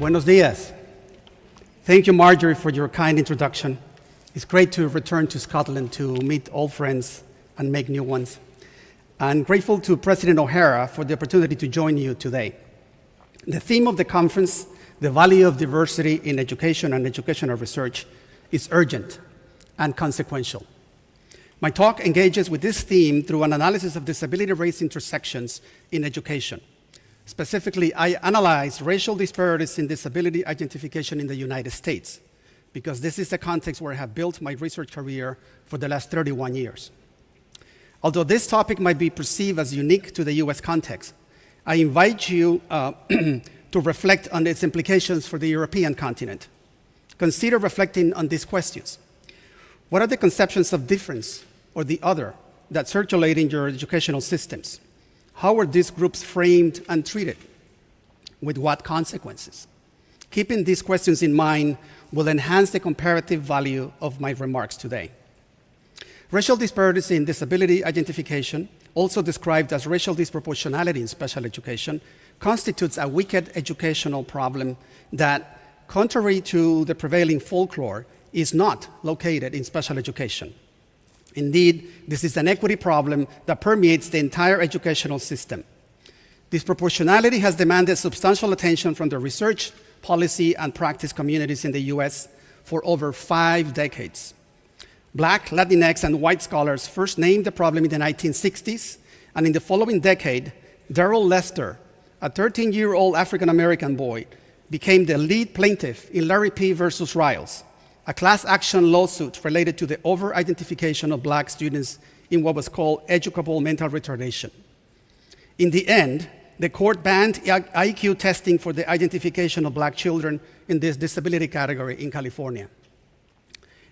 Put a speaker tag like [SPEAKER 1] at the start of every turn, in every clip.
[SPEAKER 1] Buenos dias. Thank you, Marjorie, for your kind introduction. It's great to return to Scotland to meet old friends and make new ones. I'm grateful to President O'Hara for the opportunity to join you today. The theme of the conference, the value of diversity in education and educational research, is urgent and consequential. My talk engages with this theme through an analysis of disability-race intersections in education. Specifically, I analyze racial disparities in disability identification in the United States, because this is the context where I have built my research career for the last 31 years. Although this topic might be perceived as unique to the US context, I invite you to reflect on its implications for the European continent. Consider reflecting on these questions. What are the conceptions of difference or the other that circulate in your educational systems? How are these groups framed and treated? With what consequences? Keeping these questions in mind will enhance the comparative value of my remarks today. Racial disparities in disability identification, also described as racial disproportionality in special education, constitutes a wicked educational problem that, contrary to the prevailing folklore, is not located in special education. Indeed, this is an equity problem that permeates the entire educational system. Disproportionality has demanded substantial attention from the research, policy, and practice communities in the US for over 5 decades. Black, Latinx, and white scholars first named the problem in the 1960s, and in the following decade, Darrell Lester, a 13-year-old African-American boy, became the lead plaintiff in Larry P. versus Riles, a class action lawsuit related to the over-identification of Black students in what was called educable mental retardation. In the end, the court banned IQ testing for the identification of Black children in this disability category in California.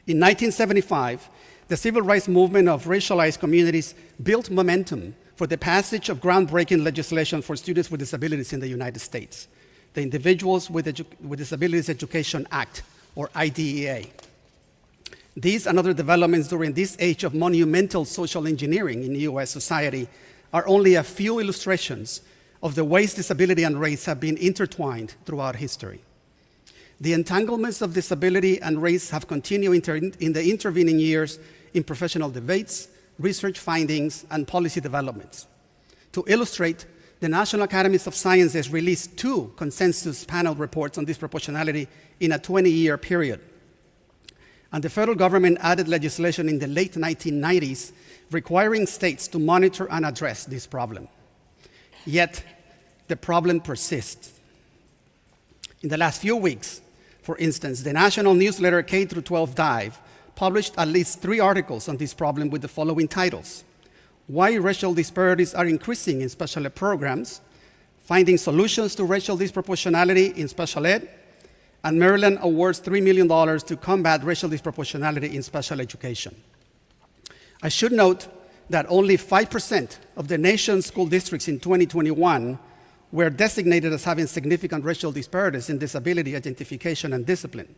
[SPEAKER 1] In 1975, the civil rights movement of racialized communities built momentum for the passage of groundbreaking legislation for students with disabilities in the United States, the Individuals with Disabilities Education Act, or IDEA. These and other developments during this age of monumental social engineering in US society are only a few illustrations of the ways disability and race have been intertwined throughout history. The entanglements of disability and race have continued in the intervening years in professional debates, research findings, and policy developments. To illustrate, the National Academies of Sciences released 2 consensus panel reports on disproportionality in a 20-year period. And the federal government added legislation in the late 1990s requiring states to monitor and address this problem. Yet, the problem persists. In the last few weeks, for instance, the national newsletter K-12 Dive published at least 3 articles on this problem with the following titles: Why Racial Disparities Are Increasing in Special Ed Programs, Finding Solutions to Racial Disproportionality in Special Ed, and Maryland awards $3 million to combat racial disproportionality in special education. I should note that only 5% of the nation's school districts in 2021 were designated as having significant racial disparities in disability identification and discipline.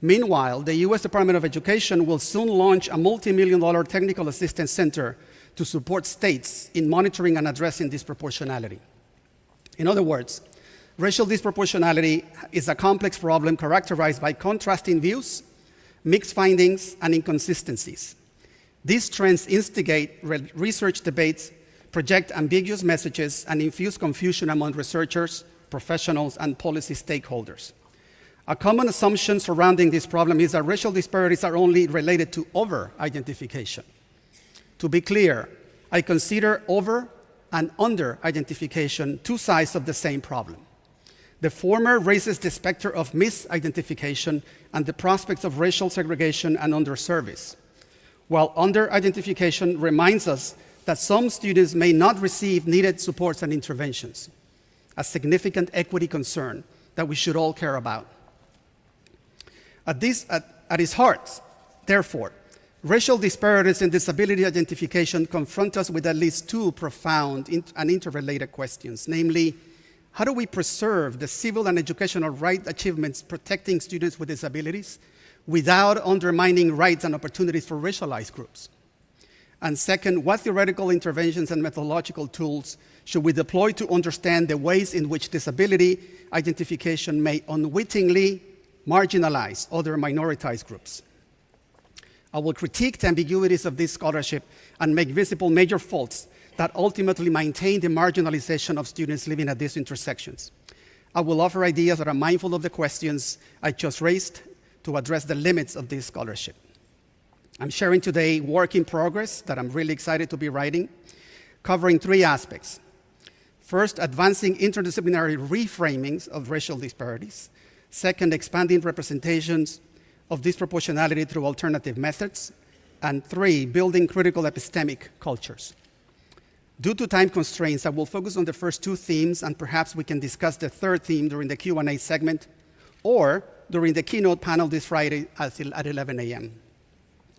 [SPEAKER 1] Meanwhile, the US Department of Education will soon launch a multi-million-dollar technical assistance center to support states in monitoring and addressing disproportionality. In other words, racial disproportionality is a complex problem characterized by contrasting views, mixed findings, and inconsistencies. These trends instigate research debates, project ambiguous messages, and infuse confusion among researchers, professionals, and policy stakeholders. A common assumption surrounding this problem is that racial disparities are only related to over-identification. To be clear, I consider over and under-identification 2 sides of the same problem. The former raises the specter of misidentification and the prospects of racial segregation and underservice, while under-identification reminds us that some students may not receive needed supports and interventions, a significant equity concern that we should all care about. At its heart, therefore, racial disparities in disability identification confront us with at least 2 profound and interrelated questions, namely, how do we preserve the civil and educational right achievements protecting students with disabilities without undermining rights and opportunities for racialized groups? And second, what theoretical interventions and methodological tools should we deploy to understand the ways in which disability identification may unwittingly marginalize other minoritized groups? I will critique the ambiguities of this scholarship and make visible major faults that ultimately maintain the marginalization of students living at these intersections. I will offer ideas that are mindful of the questions I just raised to address the limits of this scholarship. I'm sharing today work in progress that I'm really excited to be writing, covering three aspects. First, advancing interdisciplinary reframings of racial disparities. Second, expanding representations of disproportionality through alternative methods. And three, building critical epistemic cultures. Due to time constraints, I will focus on the first two themes, and perhaps we can discuss the third theme during the Q&A segment or during the keynote panel this Friday at 11 a.m.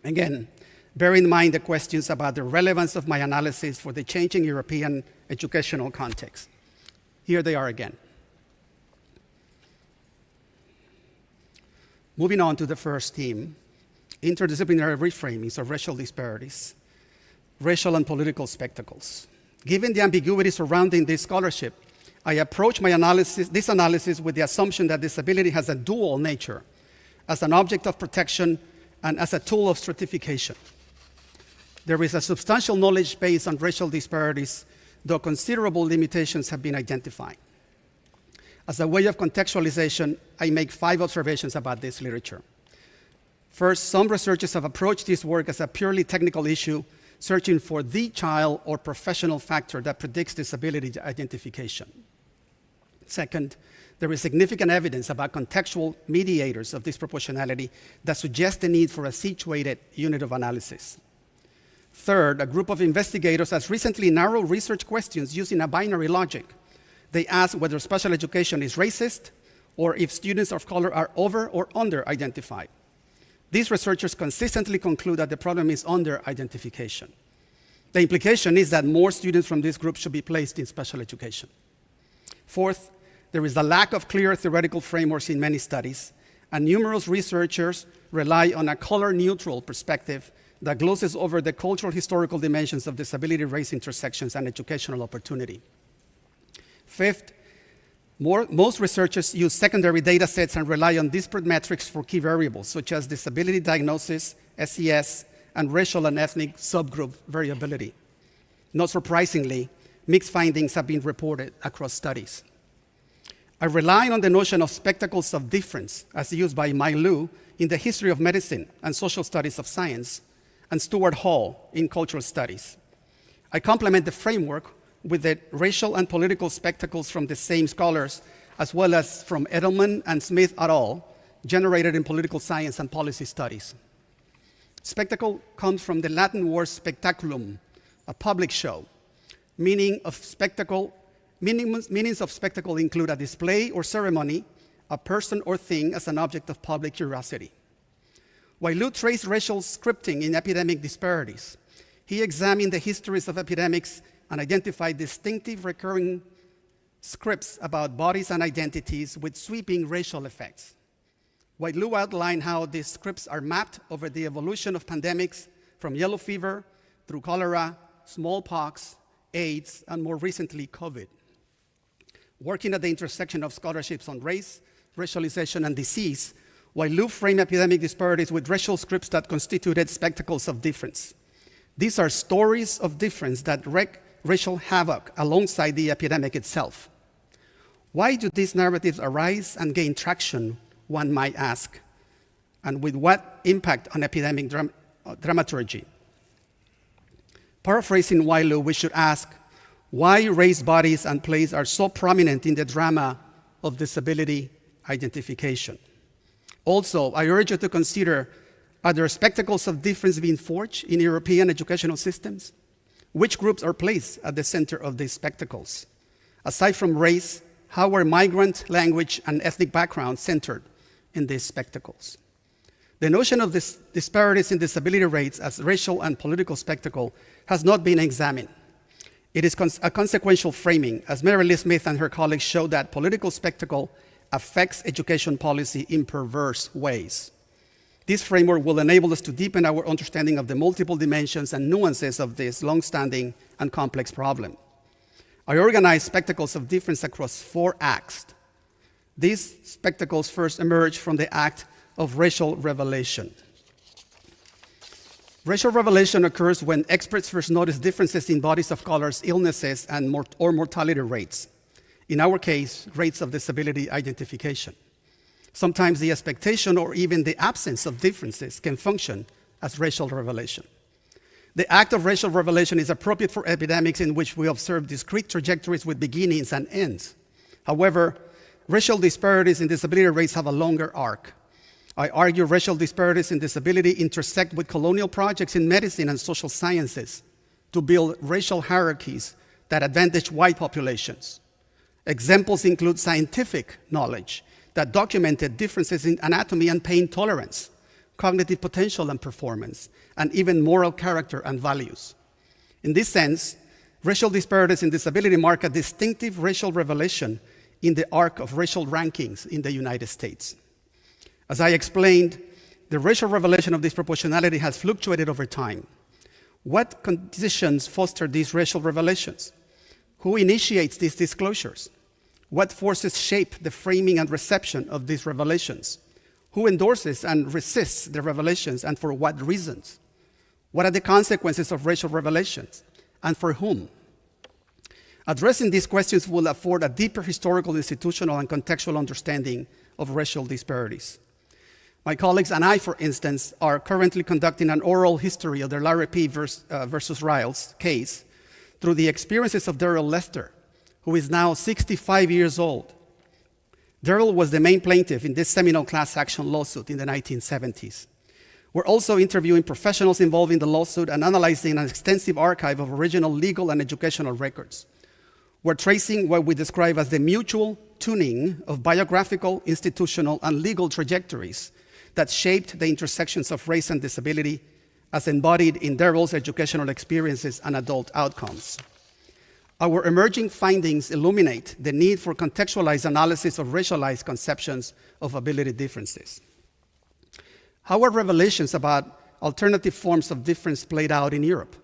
[SPEAKER 1] Again, bear in mind the questions about the relevance of my analysis for the changing European educational context. Here they are again. Moving on to the first theme, interdisciplinary reframings of racial disparities, racial and political spectacles. Given the ambiguity surrounding this scholarship, I approach this analysis with the assumption that disability has a dual nature, as an object of protection and as a tool of stratification. There is a substantial knowledge base on racial disparities, though considerable limitations have been identified. As a way of contextualization, I make 5 observations about this literature. First, some researchers have approached this work as a purely technical issue, searching for the child or professional factor that predicts disability identification. Second, there is significant evidence about contextual mediators of disproportionality that suggest the need for a situated unit of analysis. Third, a group of investigators has recently narrowed research questions using a binary logic. They ask whether special education is racist or if students of color are over or under-identified. These researchers consistently conclude that the problem is under-identification. The implication is that more students from this group should be placed in special education. Fourth, there is a lack of clear theoretical frameworks in many studies, and numerous researchers rely on a color-neutral perspective that glosses over the cultural historical dimensions of disability, race intersections, and educational opportunity. Fifth, most researchers use secondary data sets and rely on disparate metrics for key variables, such as disability diagnosis, SES, and racial and ethnic subgroup variability. Not surprisingly, mixed findings have been reported across studies. I rely on the notion of spectacles of difference as used by Mai Lu in the history of medicine and social studies of science, and Stuart Hall in cultural studies. I complement the framework with the racial and political spectacles from the same scholars, as well as from Edelman and Smith et al., generated in political science and policy studies. Spectacle comes from the Latin word spectaculum, a public show. Meanings of spectacle include a display or ceremony, a person or thing as an object of public curiosity. While Lu traced racial scripting in epidemic disparities, he examined the histories of epidemics and identified distinctive recurring scripts about bodies and identities with sweeping racial effects. While Lu outlined how these scripts are mapped over the evolution of pandemics from yellow fever through cholera, smallpox, AIDS, and more recently, COVID. Working at the intersection of scholarships on race, racialization, and disease, while Lu framed epidemic disparities with racial scripts that constituted spectacles of difference. These are stories of difference that wreak racial havoc alongside the epidemic itself. Why do these narratives arise and gain traction, one might ask, and with what impact on epidemic dramaturgy? Paraphrasing Wailu, we should ask why race, bodies, and place are so prominent in the drama of disability identification. Also, I urge you to consider, are there spectacles of difference being forged in European educational systems? Which groups are placed at the center of these spectacles? Aside from race, how are migrant, language, and ethnic backgrounds centered in these spectacles? The notion of disparities in disability rates as racial and political spectacle has not been examined. It is a consequential framing, as Mary Lee Smith and her colleagues show that political spectacle affects education policy in perverse ways. This framework will enable us to deepen our understanding of the multiple dimensions and nuances of this long-standing and complex problem. I organized spectacles of difference across 4 acts. These spectacles first emerged from the act of racial revelation. Racial revelation occurs when experts first notice differences in bodies of color's illnesses and or mortality rates. In our case, rates of disability identification. Sometimes the expectation or even the absence of differences can function as racial revelation. The act of racial revelation is appropriate for epidemics in which we observe discrete trajectories with beginnings and ends. However, racial disparities in disability rates have a longer arc. I argue racial disparities in disability intersect with colonial projects in medicine and social sciences to build racial hierarchies that advantage white populations. Examples include scientific knowledge that documented differences in anatomy and pain tolerance, cognitive potential and performance, and even moral character and values. In this sense, racial disparities in disability mark a distinctive racial revelation in the arc of racial rankings in the United States. As I explained, the racial revelation of disproportionality has fluctuated over time. What conditions foster these racial revelations? Who initiates these disclosures? What forces shape the framing and reception of these revelations? Who endorses and resists the revelations, and for what reasons? What are the consequences of racial revelations, and for whom? Addressing these questions will afford a deeper historical, institutional, and contextual understanding of racial disparities. My colleagues and I, for instance, are currently conducting an oral history of the Larry P. versus Riles case through the experiences of Darrell Lester, who is now 65 years old. Darrell was the main plaintiff in this seminal class action lawsuit in the 1970s. We're also interviewing professionals involved in the lawsuit and analyzing an extensive archive of original legal and educational records. We're tracing what we describe as the mutual tuning of biographical, institutional, and legal trajectories that shaped the intersections of race and disability as embodied in Darrell's educational experiences and adult outcomes. Our emerging findings illuminate the need for contextualized analysis of racialized conceptions of ability differences. How are revelations about alternative forms of difference played out in Europe?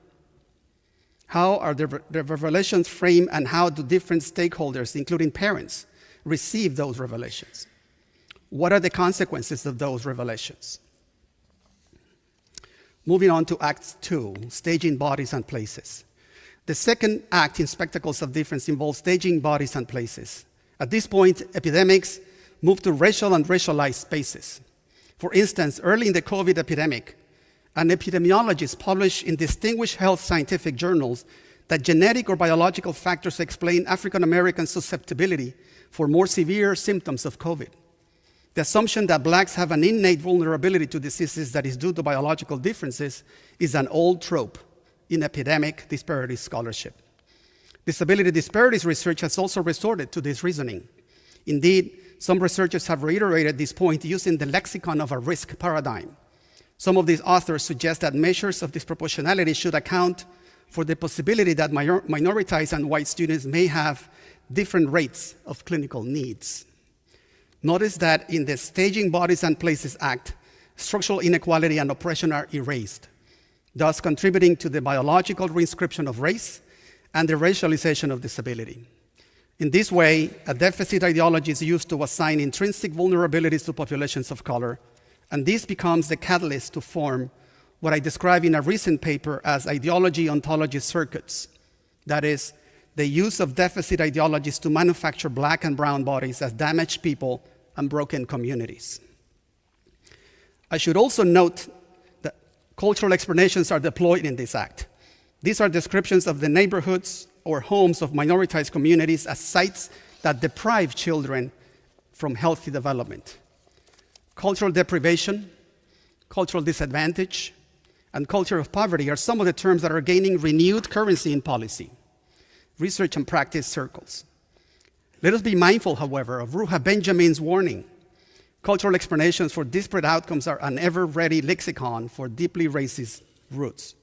[SPEAKER 1] How are the revelations framed, and how do different stakeholders, including parents, receive those revelations? What are the consequences of those revelations? Moving on to Act 2, staging bodies and places. The second act in Spectacles of Difference involves staging bodies and places. At this point, epidemics move to racial and racialized spaces. For instance, early in the COVID epidemic, an epidemiologist published in distinguished health scientific journals that genetic or biological factors explain African American susceptibility for more severe symptoms of COVID. The assumption that Blacks have an innate vulnerability to diseases that is due to biological differences is an old trope in epidemic disparities scholarship. Disability disparities research has also resorted to this reasoning. Indeed, some researchers have reiterated this point using the lexicon of a risk paradigm. Some of these authors suggest that measures of disproportionality should account for the possibility that minoritized and white students may have different rates of clinical needs. Notice that in the Staging Bodies and Places Act, structural inequality and oppression are erased, thus contributing to the biological reinscription of race and the racialization of disability. In this way, a deficit ideology is used to assign intrinsic vulnerabilities to populations of color, and this becomes the catalyst to form what I describe in a recent paper as ideology ontology circuits. That is, the use of deficit ideologies to manufacture Black and brown bodies as damaged people and broken communities. I should also note that cultural explanations are deployed in this act. These are descriptions of the neighborhoods or homes of minoritized communities as sites that deprive children from healthy development. Cultural deprivation, cultural disadvantage, and culture of poverty are some of the terms that are gaining renewed currency in policy, research and practice circles. Let us be mindful, however, of Ruha Benjamin's warning. Cultural explanations for disparate outcomes are an ever-ready lexicon for deeply racist roots.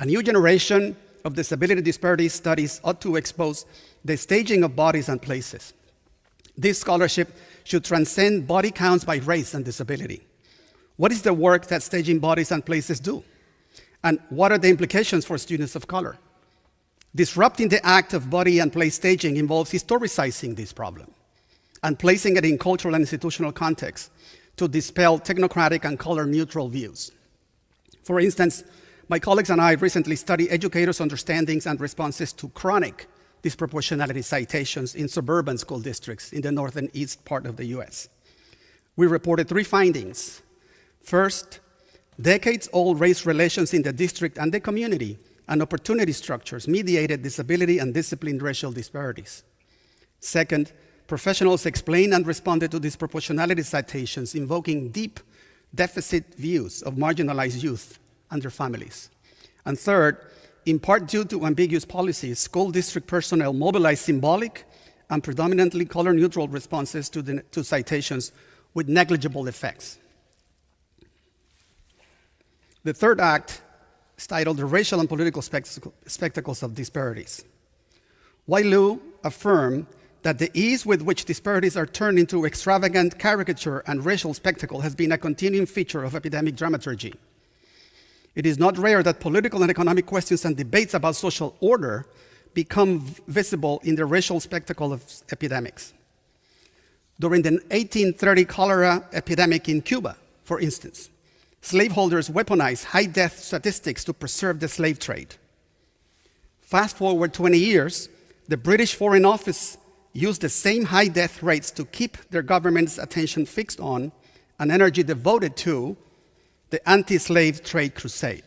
[SPEAKER 1] A new generation of disability disparity studies ought to expose the staging of bodies and places. This scholarship should transcend body counts by race and disability. What is the work that staging bodies and places do? And what are the implications for students of color? Disrupting the act of body and place staging involves historicizing this problem and placing it in cultural and institutional context to dispel technocratic and color-neutral views. For instance, my colleagues and I recently studied educators' understandings and responses to chronic disproportionality citations in suburban school districts in the north and east part of the US. We reported 3 findings. First, decades-old race relations in the district and the community and opportunity structures mediated disability and discipline racial disparities. Second, professionals explained and responded to disproportionality citations invoking deep deficit views of marginalized youth and their families. And third, in part due to ambiguous policies, school district personnel mobilized symbolic and predominantly color-neutral responses to citations with negligible effects. The third act is titled The Racial and Political Spectacles of Disparities. Wai-Lu affirmed that the ease with which disparities are turned into extravagant caricature and racial spectacle has been a continuing feature of epidemic dramaturgy. It is not rare that political and economic questions and debates about social order become visible in the racial spectacle of epidemics. During the 1830 cholera epidemic in Cuba, for instance, slaveholders weaponized high death statistics to preserve the slave trade. Fast forward 20 years, the British Foreign Office used the same high death rates to keep their government's attention fixed on and energy devoted to the anti-slave trade crusade.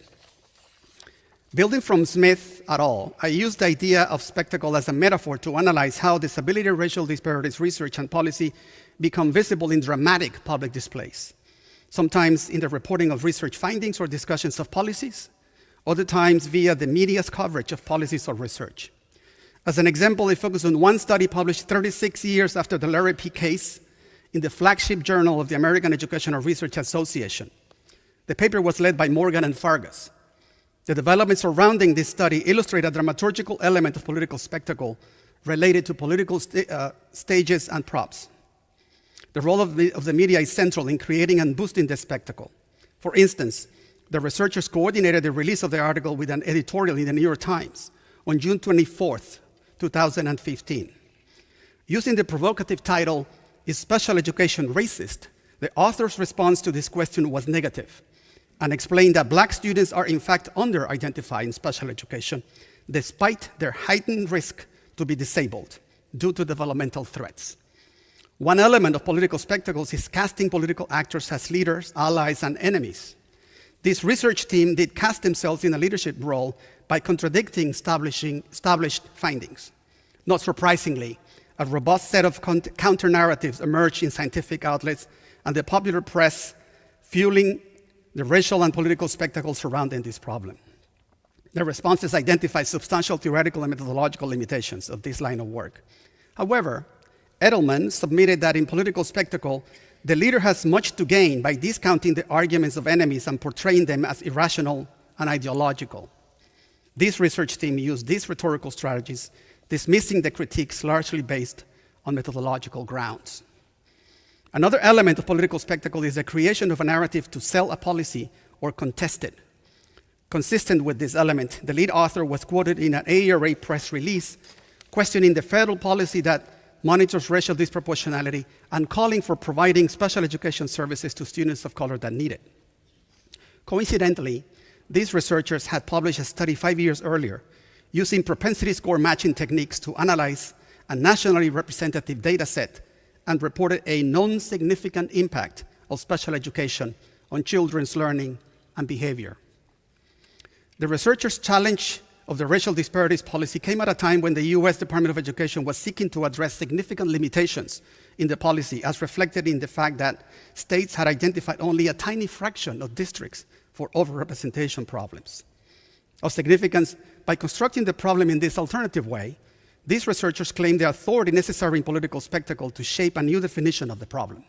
[SPEAKER 1] Building from Smith et al., I used the idea of spectacle as a metaphor to analyze how disability racial disparities research and policy become visible in dramatic public displays, sometimes in the reporting of research findings or discussions of policies, other times via the media's coverage of policies or research. As an example, I focused on one study published 36 years after the Larry P. case in the flagship journal of the American Educational Research Association. The paper was led by Morgan and Fargas. The developments surrounding this study illustrate a dramaturgical element of political spectacle related to political stages and props. The role of the media is central in creating and boosting the spectacle. For instance, the researchers coordinated the release of the article with an editorial in the New York Times on June 24th, 2015. Using the provocative title, "Is Special Education Racist?" the author's response to this question was negative and explained that Black students are in fact under-identified in special education despite their heightened risk to be disabled due to developmental threats. One element of political spectacles is casting political actors as leaders, allies, and enemies. This research team did cast themselves in a leadership role by contradicting established findings. Not surprisingly, a robust set of counter-narratives emerged in scientific outlets and the popular press, fueling the racial and political spectacle surrounding this problem. The responses identify substantial theoretical and methodological limitations of this line of work. However, Edelman submitted that in political spectacle, the leader has much to gain by discounting the arguments of enemies and portraying them as irrational and ideological. This research team used these rhetorical strategies, dismissing the critiques largely based on methodological grounds. Another element of political spectacle is the creation of a narrative to sell a policy or contest it. Consistent with this element, the lead author was quoted in an AERA press release questioning the federal policy that monitors racial disproportionality and calling for providing special education services to students of color that need it. Coincidentally, these researchers had published a study 5 years earlier using propensity score matching techniques to analyze a nationally representative data set and reported a non-significant impact of special education on children's learning and behavior. The researchers' challenge of the racial disparities policy came at a time when the US Department of Education was seeking to address significant limitations in the policy, as reflected in the fact that states had identified only a tiny fraction of districts for overrepresentation problems. Of significance, by constructing the problem in this alternative way, these researchers claim the authority necessary in political spectacle to shape a new definition of the problem.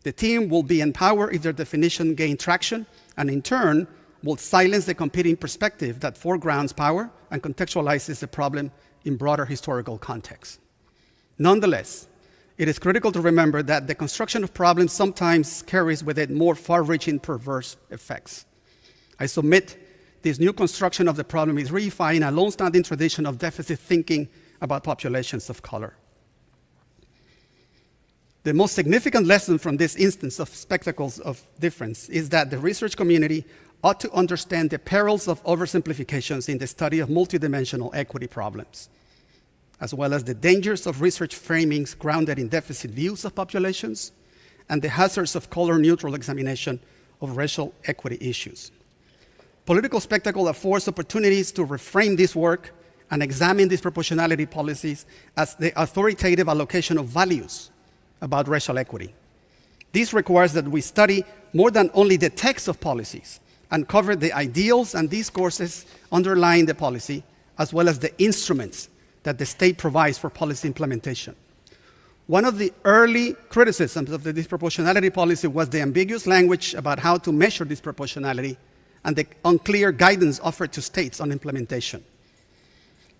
[SPEAKER 1] The team will be empowered if their definition gains traction, and in turn, will silence the competing perspective that foregrounds power and contextualizes the problem in broader historical context. Nonetheless, it is critical to remember that the construction of problems sometimes carries with it more far-reaching perverse effects. I submit this new construction of the problem is reifying a long-standing tradition of deficit thinking about populations of color. The most significant lesson from this instance of spectacles of difference is that the research community ought to understand the perils of oversimplifications in the study of multidimensional equity problems, as well as the dangers of research framings grounded in deficit views of populations and the hazards of color-neutral examination of racial equity issues. Political spectacle affords opportunities to reframe this work and examine disproportionality policies as the authoritative allocation of values about racial equity. This requires that we study more than only the text of policies and cover the ideals and discourses underlying the policy, as well as the instruments that the state provides for policy implementation. One of the early criticisms of the disproportionality policy was the ambiguous language about how to measure disproportionality and the unclear guidance offered to states on implementation.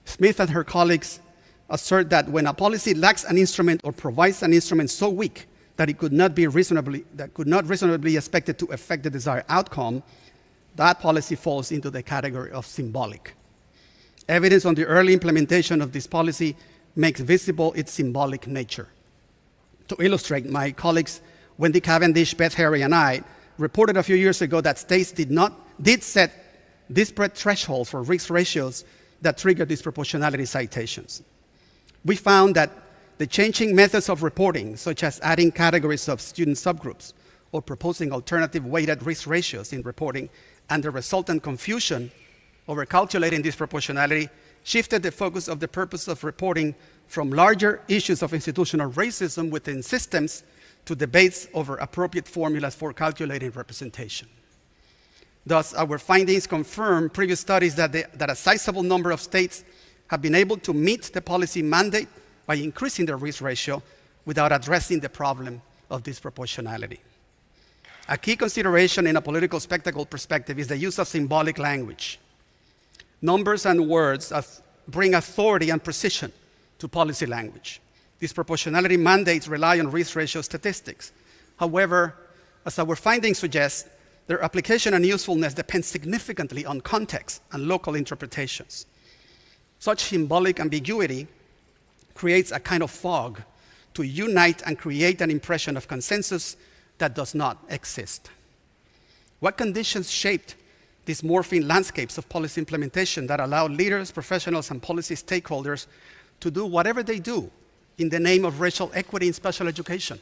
[SPEAKER 1] Smith and her colleagues assert that when a policy lacks an instrument or provides an instrument so weak that it could not reasonably expected to affect the desired outcome, that policy falls into the category of symbolic. Evidence on the early implementation of this policy makes visible its symbolic nature. To illustrate, my colleagues Wendy Cavendish, Beth Harry, and I reported a few years ago that states did set disparate thresholds for risk ratios that trigger disproportionality citations. We found that the changing methods of reporting, such as adding categories of student subgroups or proposing alternative weighted risk ratios in reporting, and the resultant confusion over calculating disproportionality shifted the focus of the purpose of reporting from larger issues of institutional racism within systems to debates over appropriate formulas for calculating representation. Thus, our findings confirm previous studies that a sizable number of states have been able to meet the policy mandate by increasing their risk ratio without addressing the problem of disproportionality. A key consideration in a political spectacle perspective is the use of symbolic language. Numbers and words bring authority and precision to policy language. Disproportionality mandates rely on risk ratio statistics. However, as our findings suggest, their application and usefulness depend significantly on context and local interpretations. Such symbolic ambiguity creates a kind of fog to unite and create an impression of consensus that does not exist. What conditions shaped these morphing landscapes of policy implementation that allow leaders, professionals, and policy stakeholders to do whatever they do in the name of racial equity in special education?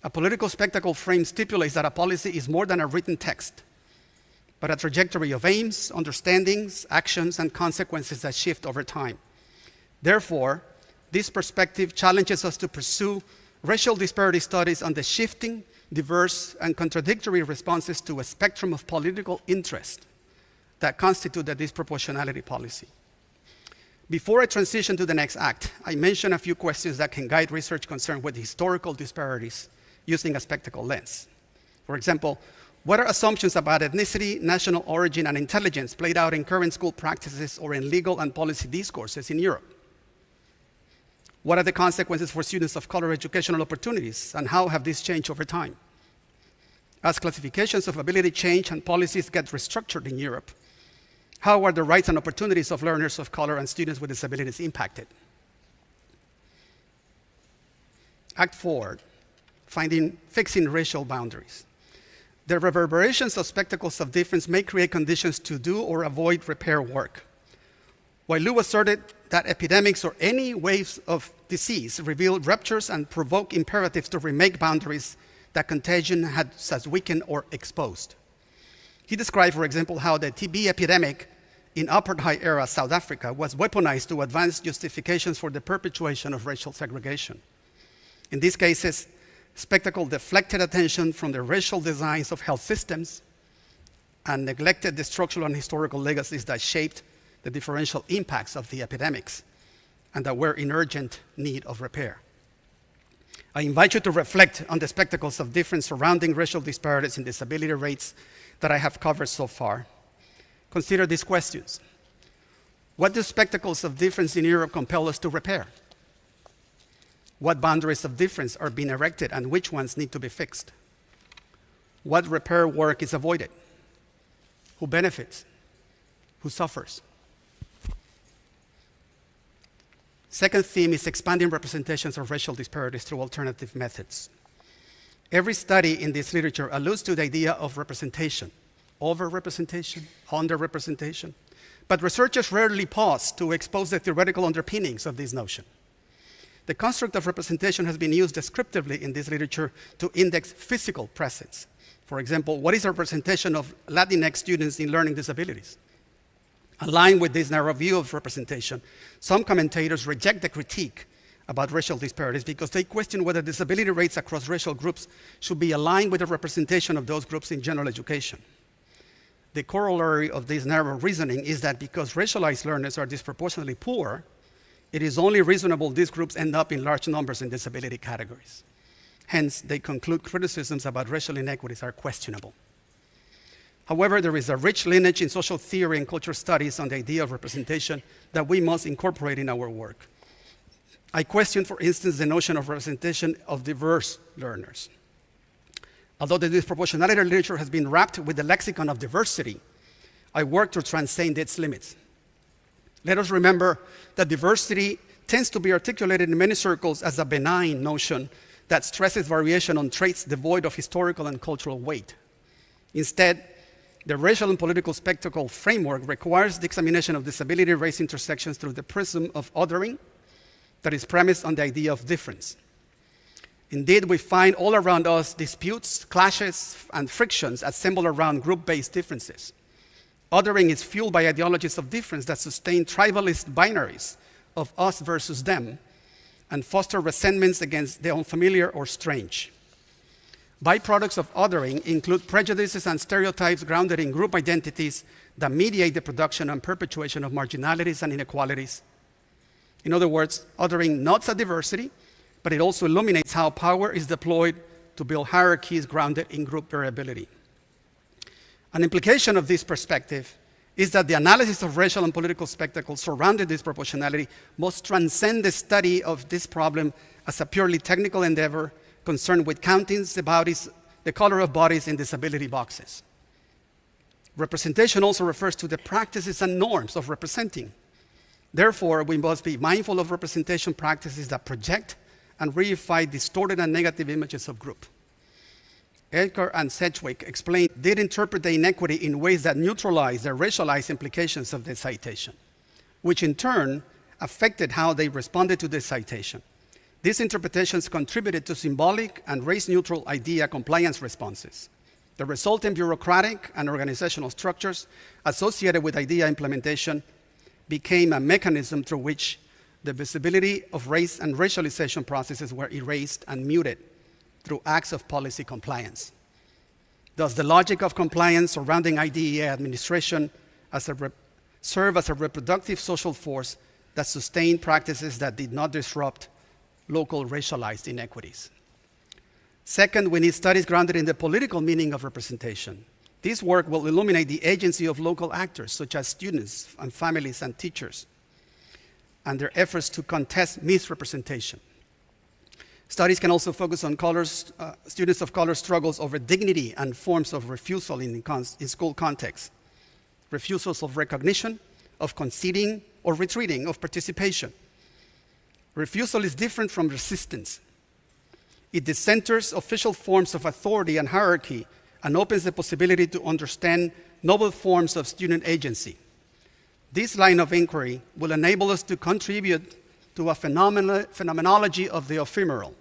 [SPEAKER 1] A political spectacle frame stipulates that a policy is more than a written text, but a trajectory of aims, understandings, actions, and consequences that shift over time. Therefore, this perspective challenges us to pursue racial disparity studies on the shifting, diverse, and contradictory responses to a spectrum of political interest that constitute the disproportionality policy. Before I transition to the next act, I mention a few questions that can guide research concerned with historical disparities using a spectacle lens. For example, what are assumptions about ethnicity, national origin, and intelligence played out in current school practices or in legal and policy discourses in Europe? What are the consequences for students of color educational opportunities, and how have these changed over time? As classifications of ability change and policies get restructured in Europe, how are the rights and opportunities of learners of color and students with disabilities impacted? Act 4, fixing racial boundaries. The reverberations of spectacles of difference may create conditions to do or avoid repair work. While Liu asserted that epidemics or any waves of disease reveal ruptures and provoke imperatives to remake boundaries that contagion has weakened or exposed. He described, for example, how the TB epidemic in apartheid-era South Africa was weaponized to advance justifications for the perpetuation of racial segregation. In these cases, spectacle deflected attention from the racial designs of health systems and neglected the structural and historical legacies that shaped the differential impacts of the epidemics and that were in urgent need of repair. I invite you to reflect on the spectacles of difference surrounding racial disparities in disability rates that I have covered so far. Consider these questions. What do spectacles of difference in Europe compel us to repair? What boundaries of difference are being erected and which ones need to be fixed? What repair work is avoided? Who benefits? Who suffers? Second theme is expanding representations of racial disparities through alternative methods. Every study in this literature alludes to the idea of representation, over-representation, under-representation, but researchers rarely pause to expose the theoretical underpinnings of this notion. The construct of representation has been used descriptively in this literature to index physical presence. For example, what is a representation of Latinx students in learning disabilities? Aligned with this narrow view of representation, some commentators reject the critique about racial disparities because they question whether disability rates across racial groups should be aligned with the representation of those groups in general education. The corollary of this narrow reasoning is that because racialized learners are disproportionately poor, it is only reasonable these groups end up in large numbers in disability categories. Hence, they conclude criticisms about racial inequities are questionable. However, there is a rich lineage in social theory and cultural studies on the idea of representation that we must incorporate in our work. I question, for instance, the notion of representation of diverse learners. Although the disproportionality literature has been wrapped with the lexicon of diversity, I work to transcend its limits. Let us remember that diversity tends to be articulated in many circles as a benign notion that stresses variation on traits devoid of historical and cultural weight. Instead, the racial and political spectacle framework requires the examination of disability-race intersections through the prism of othering that is premised on the idea of difference. Indeed, we find all around us disputes, clashes, and frictions assembled around group-based differences. Othering is fueled by ideologies of difference that sustain tribalist binaries of us versus them and foster resentments against the unfamiliar or strange. Byproducts of othering include prejudices and stereotypes grounded in group identities that mediate the production and perpetuation of marginalities and inequalities. In other words, othering notes at diversity, but it also illuminates how power is deployed to build hierarchies grounded in group variability. An implication of this perspective is that the analysis of racial and political spectacles surrounding disproportionality must transcend the study of this problem as a purely technical endeavor concerned with counting the color of bodies in disability boxes. Representation also refers to the practices and norms of representing. Therefore, we must be mindful of representation practices that project and reify distorted and negative images of group. Edgar and Sedgwick did interpret the inequity in ways that neutralize the racialized implications of the citation, which in turn affected how they responded to the citation. These interpretations contributed to symbolic and race-neutral idea compliance responses. The resulting bureaucratic and organizational structures associated with idea implementation became a mechanism through which the visibility of race and racialization processes were erased and muted through acts of policy compliance. Thus, the logic of compliance surrounding IDEA administration served as a reproductive social force that sustained practices that did not disrupt local racialized inequities. Second, we need studies grounded in the political meaning of representation. This work will illuminate the agency of local actors, such as students and families and teachers, and their efforts to contest misrepresentation. Studies can also focus on students of color struggles over dignity and forms of refusal in school contexts. Refusals of recognition, of conceding or retreating, of participation. Refusal is different from resistance. It decenters official forms of authority and hierarchy and opens the possibility to understand novel forms of student agency. This line of inquiry will enable us to contribute to a phenomenology of the ephemeral,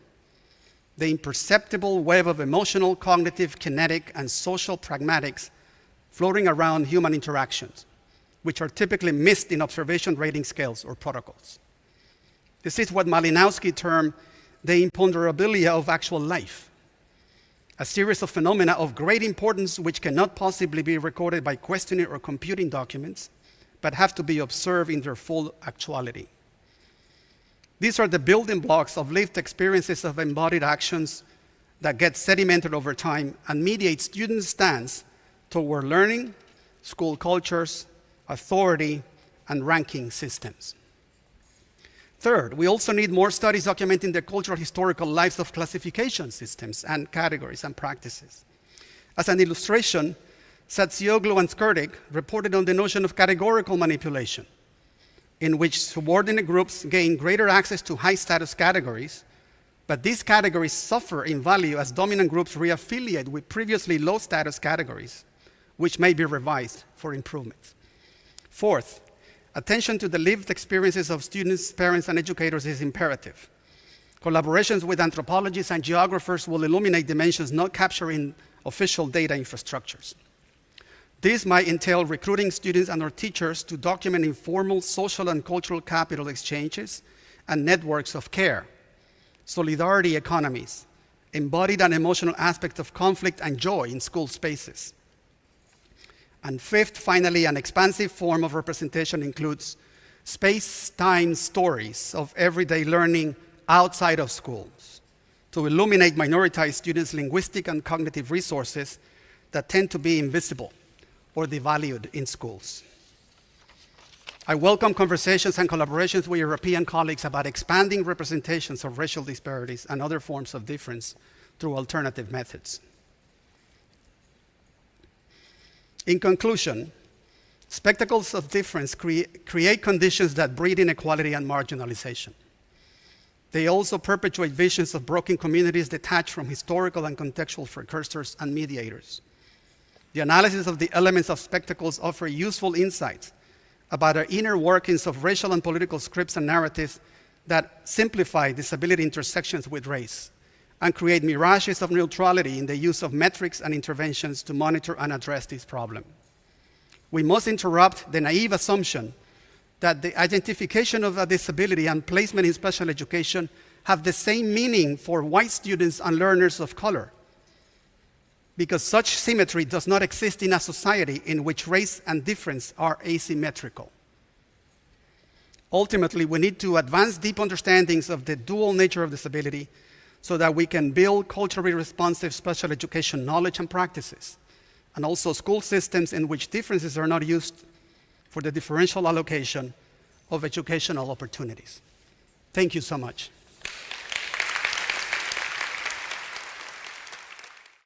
[SPEAKER 1] the imperceptible web of emotional, cognitive, kinetic, and social pragmatics floating around human interactions, which are typically missed in observation rating scales or protocols. This is what Malinowski termed the imponderability of actual life, a series of phenomena of great importance which cannot possibly be recorded by questioning or computing documents, but have to be observed in their full actuality. These are the building blocks of lived experiences of embodied actions that get sedimented over time and mediate students' stance toward learning, school cultures, authority, and ranking systems. Third, we also need more studies documenting the cultural historical lives of classification systems and categories and practices. As an illustration, Satsioglu and Skurdik reported on the notion of categorical manipulation, in which subordinate groups gain greater access to high-status categories, but these categories suffer in value as dominant groups reaffiliate with previously low-status categories, which may be revised for improvement. Fourth, attention to the lived experiences of students, parents, and educators is imperative. Collaborations with anthropologists and geographers will illuminate dimensions not captured in official data infrastructures. This might entail recruiting students and or teachers to document informal social and cultural capital exchanges and networks of care, solidarity economies, embodied and emotional aspects of conflict and joy in school spaces. And fifth, finally, an expansive form of representation includes space-time stories of everyday learning outside of schools to illuminate minoritized students' linguistic and cognitive resources that tend to be invisible or devalued in schools. I welcome conversations and collaborations with European colleagues about expanding representations of racial disparities and other forms of difference through alternative methods. In conclusion, spectacles of difference create conditions that breed inequality and marginalization. They also perpetuate visions of broken communities detached from historical and contextual precursors and mediators. The analysis of the elements of spectacles offer useful insights about our inner workings of racial and political scripts and narratives that simplify disability intersections with race and create mirages of neutrality in the use of metrics and interventions to monitor and address this problem. We must interrupt the naive assumption that the identification of a disability and placement in special education have the same meaning for white students and learners of color, because such symmetry does not exist in a society in which race and difference are asymmetrical. Ultimately, we need to advance deep understandings of the dual nature of disability so that we can build culturally responsive special education knowledge and practices, and also school systems in which differences are not used for the differential allocation of educational opportunities. Thank you so much.